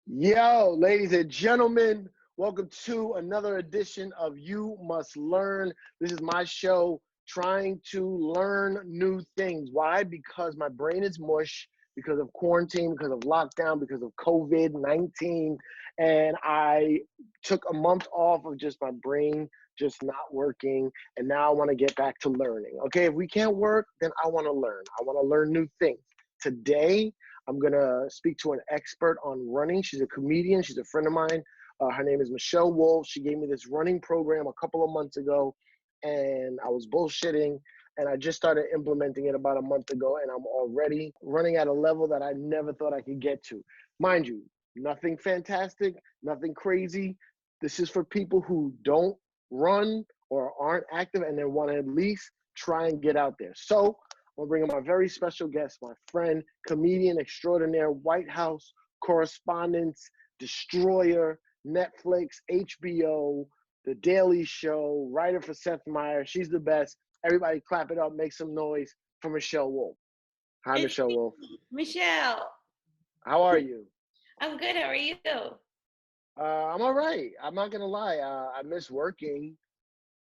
Yo, ladies and gentlemen, welcome to another edition of You Must Learn. This is my show trying to learn new things. Why? Because my brain is mush, because of quarantine, because of lockdown, because of COVID-19. And I took a month off of just my brain just not working. And now I want to get back to learning. Okay, if we can't work, then I want to learn. I want to learn new things. Today, I'm going to speak to an expert on running. She's a comedian. She's a friend of mine. Her name is Michelle Wolf. She gave me this running program a couple of months ago, and I was bullshitting, and I just started implementing it about a month ago, and I'm already running at a level that I never thought I could get to. Mind you, nothing fantastic, nothing crazy. This is for people who don't run or aren't active and they want to at least try and get out there. So I'm bringing my very special guest, my friend, comedian extraordinaire, White House correspondent, destroyer, Netflix, HBO, The Daily Show, writer for Seth Meyers. She's the best. Everybody clap it up, make some noise for Michelle Wolf. Hi, Michelle Wolf. Michelle. How are you? I'm good. How are you? I'm all right. I'm not going to lie. I miss working.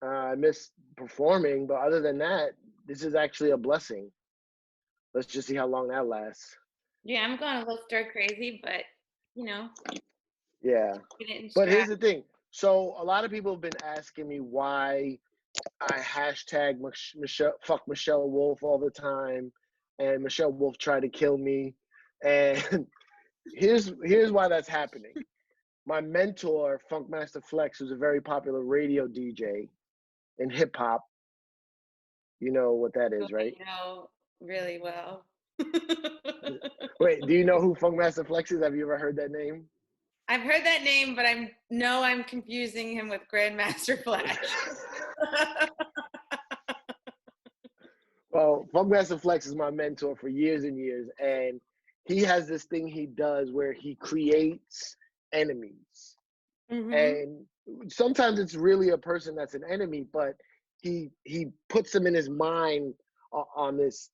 I miss performing. But other than that, this is actually a blessing. Let's just see how long that lasts. Yeah, I'm going a little stir crazy, but you know. Yeah. But here's the thing. So a lot of people have been asking me why I hashtag fuck Michelle Wolf all the time, and Michelle Wolf tried to kill me. And here's why that's happening. My mentor, Funkmaster Flex, who's a very popular radio DJ in hip hop. You know what that is, right? I know really well. Wait, do you know who Funkmaster Flex is? Have you ever heard that name? I've heard that name, but I'm confusing him with Grandmaster Flash. Well, Funkmaster Flex is my mentor for years and years, and he has this thing he does where he creates enemies. Mm-hmm. And sometimes it's really a person that's an enemy, but he puts them in his mind on this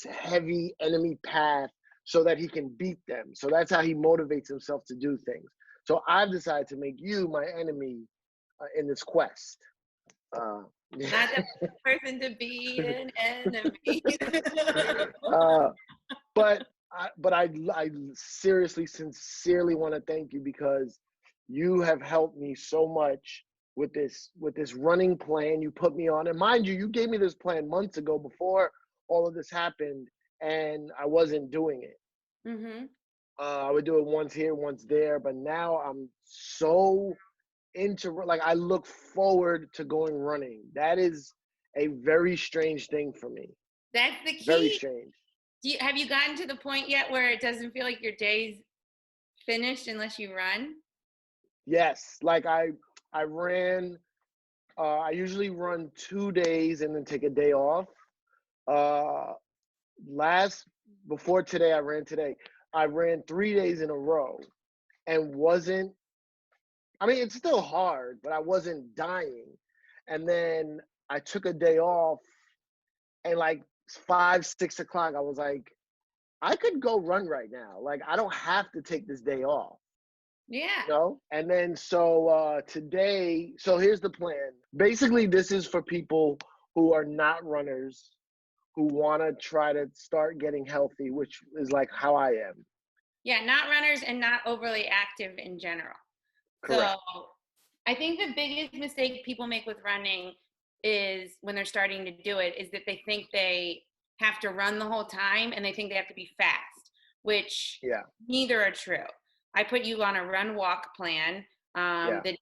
heavy enemy path so that he can beat them. So that's how he motivates himself to do things. So I've decided to make you my enemy in this quest. Not the person to be an enemy. But I seriously, sincerely want to thank you because you have helped me so much with this running plan you put me on. And mind you, you gave me this plan months ago before all of this happened, and I wasn't doing it. Mm-hmm. I would do it once here, once there, but now I'm so into, like, I look forward to going running. That is a very strange thing for me. That's the key. Very strange. Have you gotten to the point yet where it doesn't feel like your day's finished unless you run? Yes, like I ran. I usually run 2 days and then take a day off. Before today, I ran today. I ran 3 days in a row and wasn't, I mean, it's still hard, but I wasn't dying. And then I took a day off, and like 5, 6 o'clock, I was like, I could go run right now. Like, I don't have to take this day off. Yeah. You know? And then so today, so here's the plan. Basically, this is for people who are not runners, who want to try to start getting healthy, which is like how I am. Yeah, not runners and not overly active in general. Correct. So I think the biggest mistake people make with running is when they're starting to do it is that they think they have to run the whole time and they think they have to be fast, which neither are true. I put you on a run-walk plan that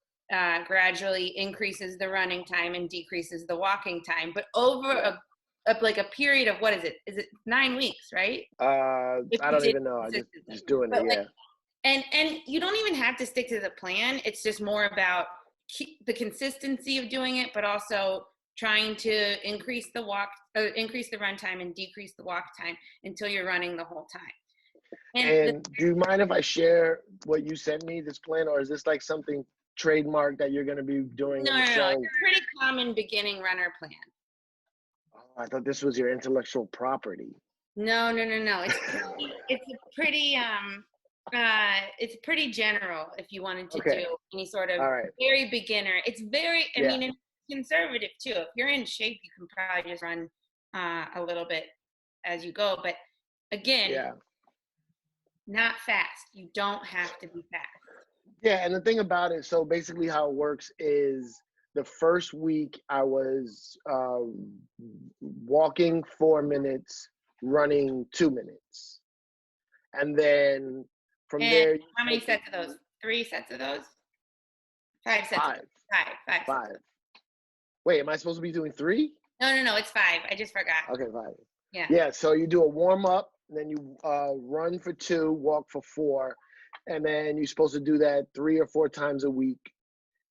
gradually increases the running time and decreases the walking time. But over a period of, what is it? Is it 9 weeks, right? I don't even know. I'm just doing it, yeah. And you don't even have to stick to the plan. It's just more about the consistency of doing it, but also trying to increase the run time and decrease the walk time until you're running the whole time. And do you mind if I share what you sent me, this plan, or is this like something trademark that you're going to be doing in the show? No, it's a pretty common beginning runner plan. Oh, I thought this was your intellectual property. No. It's a pretty It's pretty general if you wanted to Okay. do any sort of All right. very beginner. It's very, I Yeah. mean, it's conservative too. If you're in shape, you can probably just run a little bit as you go. But again, Yeah. not fast. You don't have to be fast. Yeah, and the thing about it, so basically how it works is the first week I was walking 4 minutes, running 2 minutes. And then from And there, you how many take sets of those? 3 sets of those? 5 sets of five. those. Five sets of Five. those. Wait, am I supposed to be doing 3? No, it's 5. I just forgot. Okay, 5. Yeah. Yeah, so you do a warm up, then you run for 2, walk for 4, and then you're supposed to do that 3 or 4 times a week.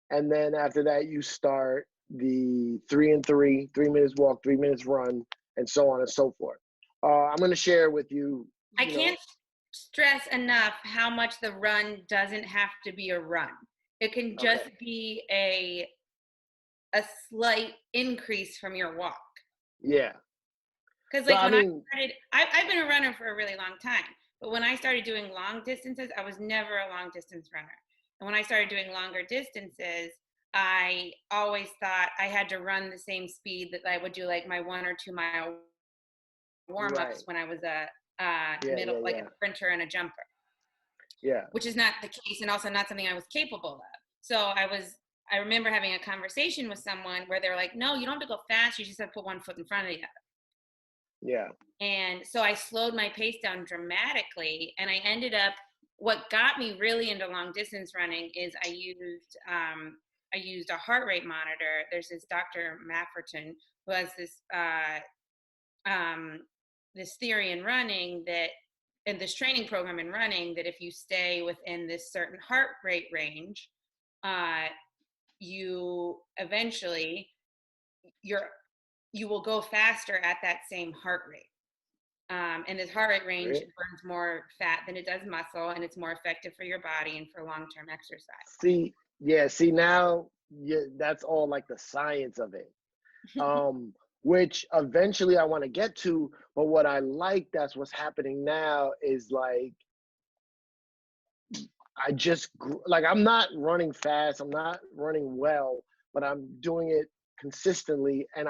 And then after that, you start the 3 and 3, 3 minutes walk, 3 minutes run, and so on and so forth. I'm going to share with you. I can't stress enough how much the run doesn't have to be a run. It can just be a slight increase from your walk. Yeah. Because like I started, I've been a runner for a really long time, but when I started doing long distances, I was never a long distance runner. And when I started doing longer distances, I always thought I had to run the same speed that I would do like my 1 or 2 mile warm-ups when I was a like a sprinter and a jumper. Yeah. Which is not the case, and also not something I was capable of. So I remember having a conversation with someone where they're like, no, you don't have to go fast, you just have to put one foot in front of the other. Yeah. And so I slowed my pace down dramatically, and I ended up, what got me really into long distance running is I used a heart rate monitor. There's this Dr. Mafferton who has this theory in running that, in this training program in running, that if you stay within this certain heart rate range, you eventually you will go faster at that same heart rate. And this heart rate range burns more fat than it does muscle, and it's more effective for your body and for long-term exercise. See now, that's all like the science of it. Which eventually I want to get to, but what I like that's what's happening now is like I just like I'm not running fast, I'm not running well, but I'm doing it consistently, and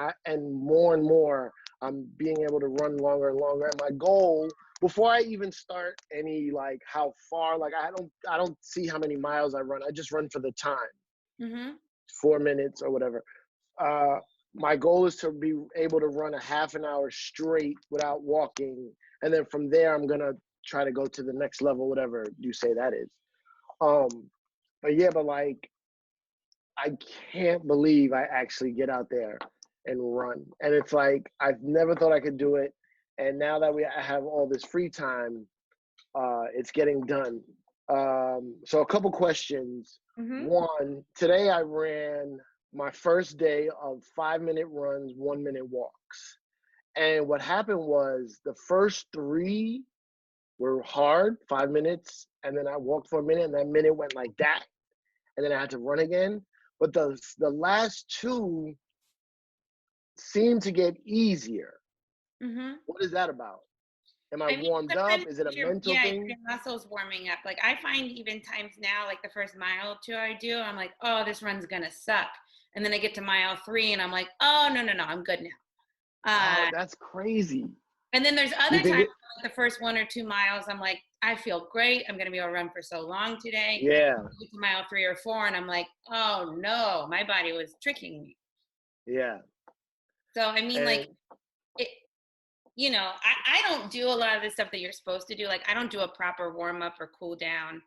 more I'm being able to run longer and longer. And my goal before I even start any like how far, like I don't see how many miles I run. I just run for the time, 4 minutes or whatever. My goal is to be able to run a half an hour straight without walking. And then from there, I'm going to try to go to the next level, whatever you say that is. But like, I can't believe I actually get out there and run. And it's like, I've never thought I could do it. And now that I have all this free time, it's getting done. So a couple questions. One, today I ran my first day of 5-minute runs, 1-minute walks. And what happened was the first 3 were hard, 5 minutes, and then I walked for a minute, and that minute went like that, and then I had to run again. But the last 2 seemed to get easier. What is that about? Am I warmed up? Is it a mental thing? Your muscles warming up. Like I find even times now, like the first mile or 2 I do, I'm like, oh, this run's gonna suck. And then I get to mile 3 and I'm like, oh, no, I'm good now. That's crazy. And then there's other times, like the first 1 or 2 miles, I'm like, I feel great. I'm going to be able to run for so long today. Yeah. I get to mile 3 or 4 and I'm like, oh no, my body was tricking me. Yeah. So, I mean, like, I don't do a lot of the stuff that you're supposed to do. Like, I don't do a proper warm up or cool down.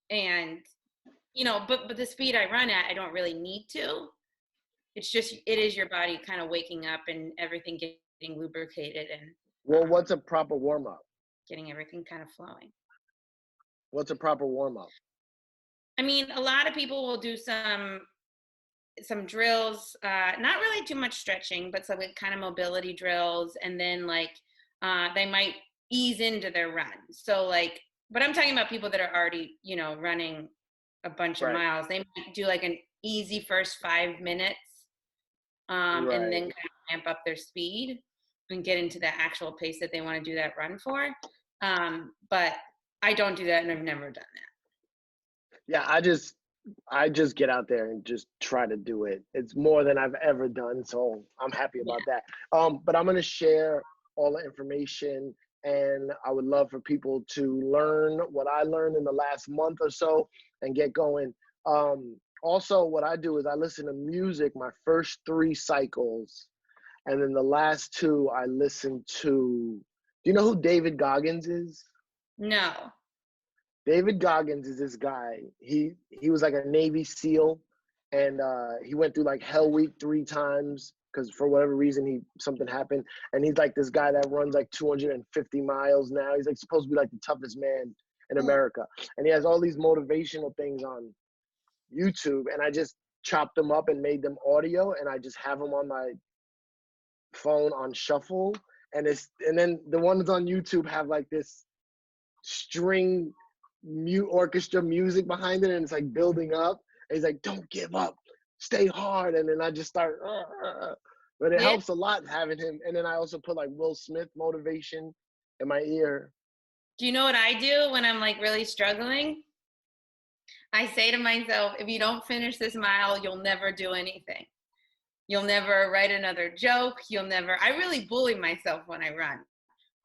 And, but the speed I run at, I don't really need to. It's just, it is your body kind of waking up and everything getting lubricated. And well, what's a proper warm up? Getting everything kind of flowing. What's a proper warm up? I mean, a lot of people will do some drills, not really too much stretching, but some like kind of mobility drills, and then like they might ease into their run. So like, but I'm talking about people that are already, running a bunch of miles. They might do like an easy first 5 minutes, and then kind of ramp up their speed and get into the actual pace that they want to do that run for. But I don't do that, and I've never done that. Yeah, I just get out there and just try to do it. It's more than I've ever done, so I'm happy about that. But I'm gonna share all the information, and I would love for people to learn what I learned in the last month or so and get going. Also, what I do is I listen to music my first 3 cycles, and then the last 2 I listen to. Do you know who David Goggins is? No. David Goggins is this guy. He was like a Navy SEAL, and he went through like Hell Week 3 times because for whatever reason something happened. And he's like this guy that runs like 250 miles now. He's like supposed to be like the toughest man in America, and he has all these motivational things on YouTube. And I just chopped them up and made them audio, and I just have them on my phone on shuffle. And then the ones on YouTube have like this string orchestra music behind it, and it's like building up, and he's like, don't give up, stay hard. And then I just start but it helps a lot having him. And then I also put like Will Smith motivation in my ear. Do you know what I do when I'm like really struggling? I say to myself, if you don't finish this mile, you'll never do anything. You'll never write another joke. I really bully myself when I run.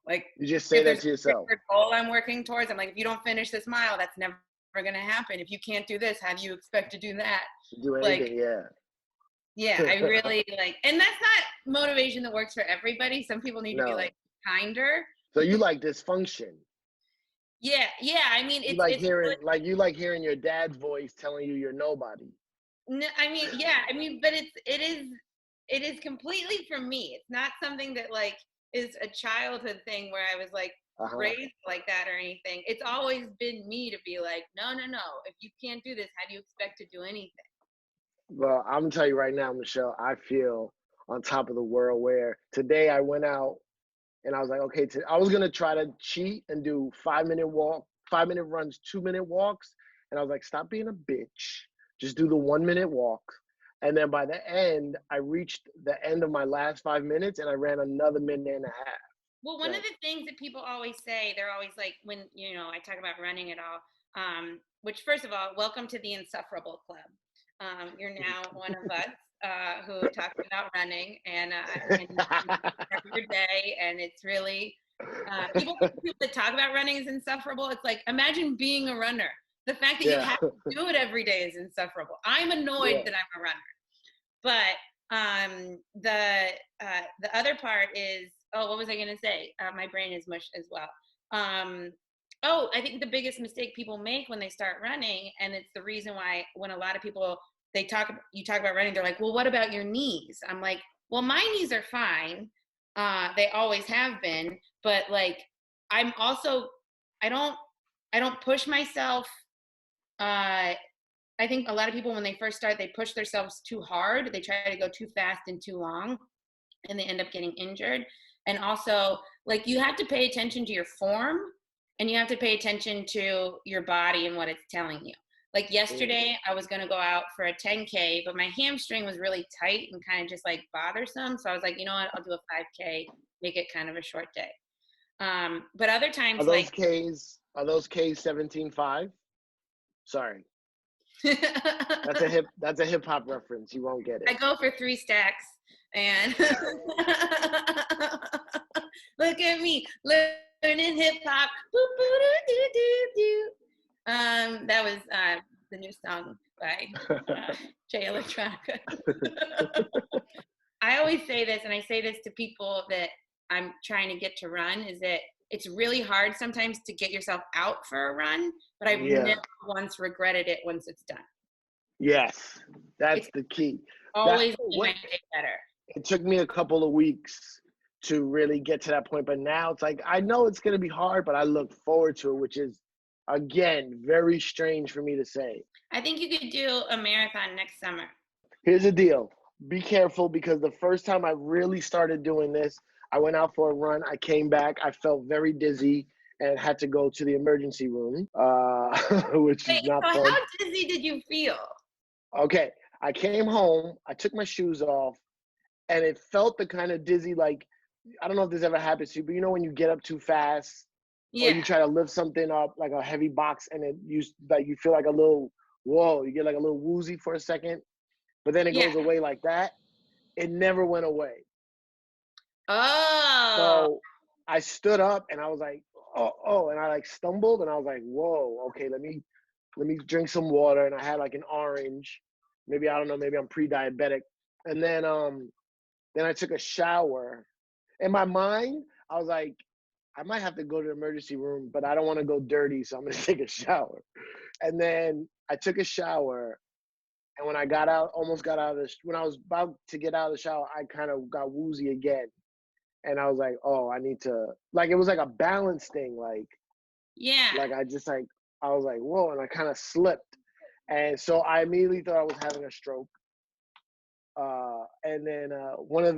Like, you just say that to yourself. If there's a goal I'm working towards, I'm like, if you don't finish this mile, that's never going to happen. If you can't do this, how do you expect to do that? Do anything, Yeah, I really like, and that's not motivation that works for everybody. Some people need to be like kinder. So you like dysfunction? Yeah. I mean, you like hearing your dad's voice telling you you're nobody. No, but it is completely from me. It's not something that like is a childhood thing where I was like raised like that or anything. It's always been me to be like, no. If you can't do this, how do you expect to do anything? Well, I'm gonna tell you right now, Michelle, I feel on top of the world. Where today I went out and I was like, okay, I was gonna try to cheat and do 5-minute runs, 2-minute walks. And I was like, stop being a bitch. Just do the 1-minute walk. And then by the end, I reached the end of my last 5 minutes and I ran another minute and a half. Well, one of the things that people always say, they're always like, when, I talk about running at all, which first of all, welcome to the Insufferable Club. You're now one of us who talks about running and every day. And it's really, people that talk about running is insufferable. It's like, imagine being a runner. The fact that you have to do it every day is insufferable. I'm annoyed that I'm a runner. But the other part is, what was I going to say? My brain is mush as well. I think the biggest mistake people make when they start running, and it's the reason why when a lot of people, you talk about running, they're like, well, what about your knees? I'm like, well, my knees are fine. They always have been, but like, I'm also, I don't push myself. I think a lot of people, when they first start, they push themselves too hard. They try to go too fast and too long, and they end up getting injured. And also, like, you have to pay attention to your form, and you have to pay attention to your body and what it's telling you. Like yesterday, I was going to go out for a 10K, but my hamstring was really tight and kind of just like bothersome. So I was like, you know what, I'll do a 5K, make it kind of a short day. But other times, are those Ks 17.5? Sorry. That's a hip hop reference. You won't get it. I go for 3 stacks and look at me learning hip hop. That was the new song by Jay Electronica. I always say this, and I say this to people that I'm trying to get to run, is that it's really hard sometimes to get yourself out for a run, but I've never once regretted it once it's done. Yes, that's the key. Always made my day better. It took me a couple of weeks to really get to that point, but now it's like, I know it's going to be hard, but I look forward to it, which is, again, very strange for me to say. I think you could do a marathon next summer. Here's the deal. Be careful, because the first time I really started doing this, I went out for a run. I came back. I felt very dizzy and had to go to the emergency room, which is not fun. How dizzy did you feel? Okay. I came home. I took my shoes off, and it felt the kind of dizzy, like, I don't know if this ever happens to you, but you know when you get up too fast or you Yeah. try to lift something up like a heavy box, and you feel like a little whoa, you get like a little woozy for a second, but then it Yeah. goes away like that. It never went away. Oh. So I stood up and I was like, oh, and I like stumbled and I was like, whoa, okay, let me drink some water. And I had like an orange. Maybe, I don't know, maybe I'm pre-diabetic. And then I took a shower. In my mind, I was like, I might have to go to the emergency room, but I don't want to go dirty, so I'm gonna take a shower. And then I took a shower, and when I got out, almost got out of when I was about to get out of the shower, I kind of got woozy again. And I was like, oh, I need to, like, it was like a balance thing. Yeah. Like I was like, whoa, and I kind of slipped. And so I immediately thought I was having a stroke. And then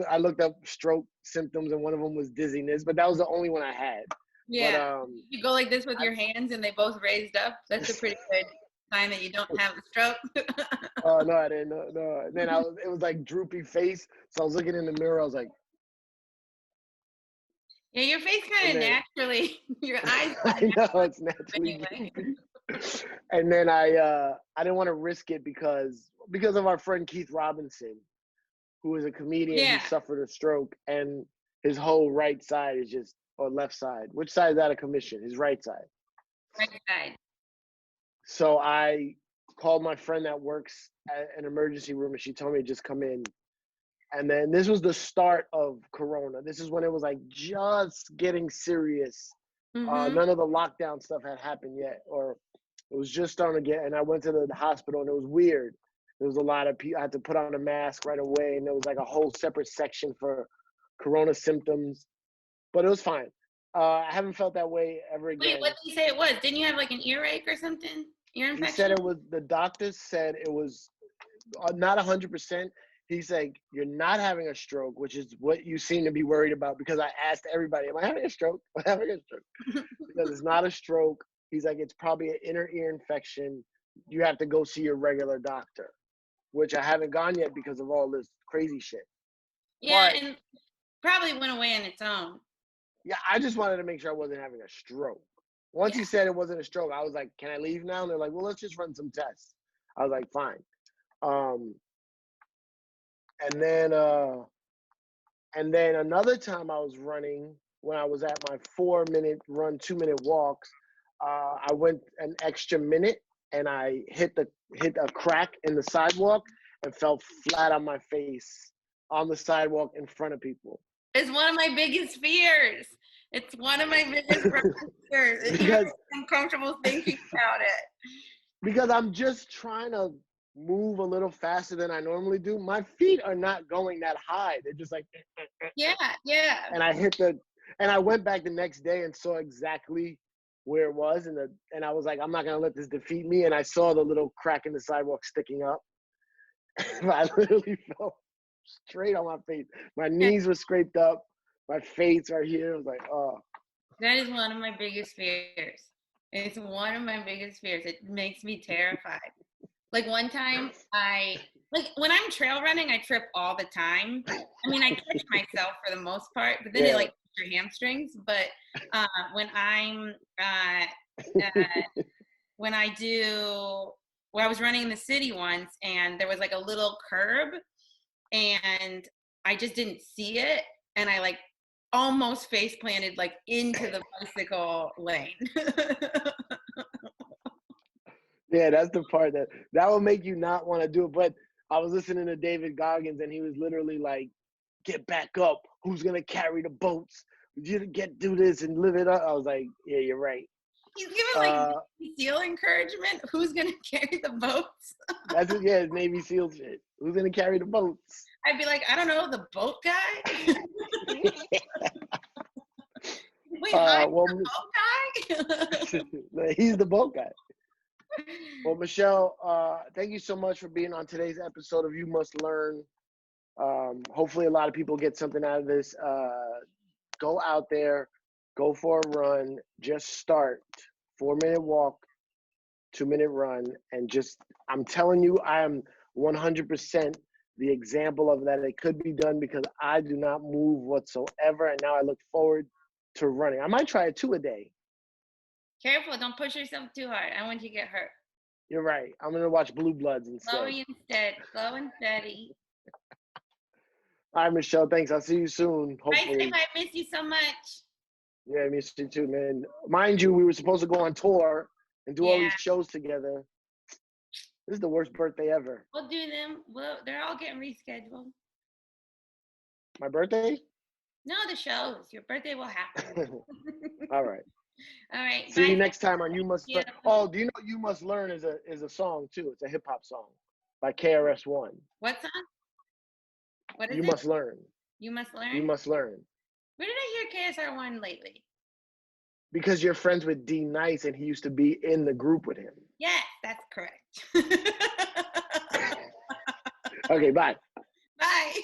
I looked up stroke symptoms, and one of them was dizziness, but that was the only one I had. Yeah. But You go like this with your hands and they both raised up. That's a pretty good sign that you don't have a stroke. oh no, I didn't. No. And then it was like droopy face, so I was looking in the mirror. I was like, Yeah, your face kind and of then naturally, your eyes I kind of know it's naturally anyway. droopy. And then I didn't want to risk it because of our friend Keith Robinson, who is a comedian who Yeah, suffered a stroke, and his whole right side is just, or left side. Which side is out of commission? His right side. right side. So I called my friend that works at an emergency room, and she told me to just come in. And then this was the start of Corona. This is when it was like just getting serious. Mm-hmm. None of the lockdown stuff had happened yet, or it was just starting to get. And I went to the hospital, and it was weird. There was a lot of people. I had to put on a mask right away, and there was like a whole separate section for Corona symptoms. But it was fine. I haven't felt that way ever again. Wait, what did you say it was? Didn't you have like an earache or something? Ear infection? He said it was. The doctors said it was not 100%. He's like, you're not having a stroke, which is what you seem to be worried about, because I asked everybody, am I having a stroke? Am I having a stroke? Because it's not a stroke. He's like, it's probably an inner ear infection. You have to go see your regular doctor, which I haven't gone yet because of all this crazy shit. Yeah, But and probably went away on its own. yeah, I just wanted to make sure I wasn't having a stroke. Once he said it wasn't a stroke, I was like, can I leave now? And they're like, well, let's just run some tests. I was like, fine. And then another time I was running, when I was at my 4-minute run, 2-minute walks, I went an extra minute, and I hit a crack in the sidewalk and fell flat on my face on the sidewalk in front of people. It's one of my biggest fears. It's one of my biggest fears. It's Because uncomfortable thinking about it. Because I'm just trying to move a little faster than I normally do. My feet are not going that high. They're just like, Yeah. and I went back the next day and saw exactly where it was, and I was like, I'm not gonna let this defeat me. And I saw the little crack in the sidewalk sticking up. I literally fell straight on my face. My knees were scraped up. My face right here. I was like, oh. That is one of my biggest fears. It's one of my biggest fears. It makes me terrified. Like one time when I'm trail running, I trip all the time. I mean, I catch myself for the most part, but then it like your hamstrings. But when I'm when I was running in the city once, and there was like a little curb, and I just didn't see it, and I like almost face planted like into the bicycle lane. Yeah, that's the part that will make you not want to do it. But I was listening to David Goggins, and he was literally like, get back up. Who's going to carry the boats? You do this and live it up. I was like, yeah, you're right. He's giving like Navy SEAL encouragement. Who's going to carry the boats? That's it. Yeah, it's Navy SEAL shit. Who's going to carry the boats? I'd be like, I don't know, the boat guy? Wait, I'm the boat guy? He's the boat guy. Well, Michelle, thank you so much for being on today's episode of You Must Learn. Hopefully a lot of people get something out of this. Go out there, go for a run, just start. 4-minute walk, 2-minute run, and I'm telling you, I am 100% the example of that. It could be done because I do not move whatsoever, and now I look forward to running. I might try it 2 a day. Careful, don't push yourself too hard. I don't want you to get hurt. You're right. I'm gonna watch Blue Bloods instead. Slow and steady. All right, Michelle. Thanks. I'll see you soon. Hopefully. Bye, I miss you so much. Yeah, I miss you too, man. Mind you, we were supposed to go on tour and do all these shows together. This is the worst birthday ever. We'll do them. Well, they're all getting rescheduled. My birthday? No, the shows. Your birthday will happen. All right. All right. See you next time on You Must Learn. Oh, do you know You Must Learn is a song too? It's a hip hop song by KRS-One. What song? What is You it? Must Learn. You Must Learn? You Must Learn. Where did I hear KSR-One lately? Because you're friends with D Nice and he used to be in the group with him. Yes, that's correct. Okay, bye. Bye.